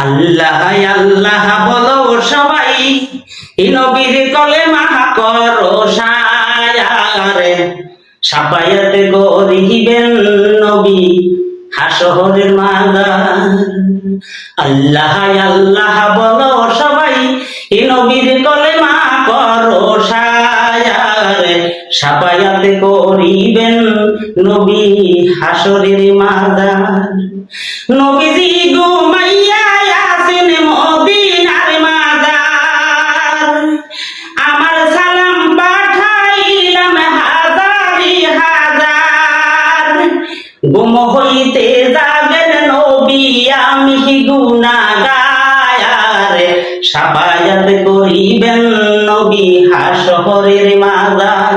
আল্লাহ আল্লাহ বলো সবাই, এই নবীর কলেমা করো সায়ারে, সাফায়াত করিবেন নবী হাসরের ময়দান। আল্লাহ আল্লাহ বলো সবাই, এই নবীর কলেমা করো সায়ারে, সাফায়াত করিবেন নবী হাসরের ময়দান। নবীজি ঘুমাইয়া আছেন মদিনার মাজার, আমার সালাম পাঠাইলাম হাজারি হাজার। গুম হইতে যাবেন নবী আমি গুনাহগার, সাফায়াত করিবেন নবী হাসরের ময়দান।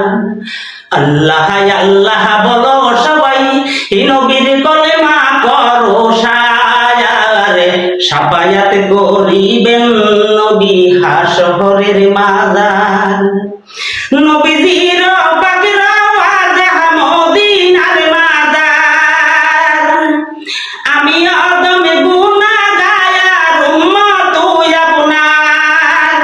আল্লাহ আল্লাহ বলো সবাই, এই নবীর কলেমা করো সায়ারে, সাফায়াত করিবেন নবী হাসরের ময়দান। নবীজির পাকের আওয়াজ মদিনার মাজার, আমি আদমে গুনাহগার উম্মত আপনার,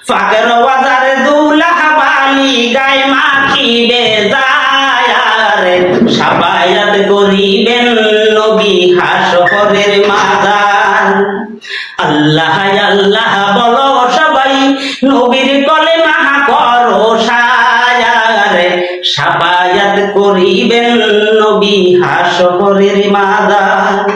পাকের আওয়াজ দুলাহ বালি গায় মাখিবে যায়ারে, সাফায়াত করিবেন নবী হাসরের ময়দান। আল্লাহ আল্লাহ বলো সবাই, নবীর কলেমা করো সায়ারে, সাফায়াত করিবেন নবী হাসরের ময়দান।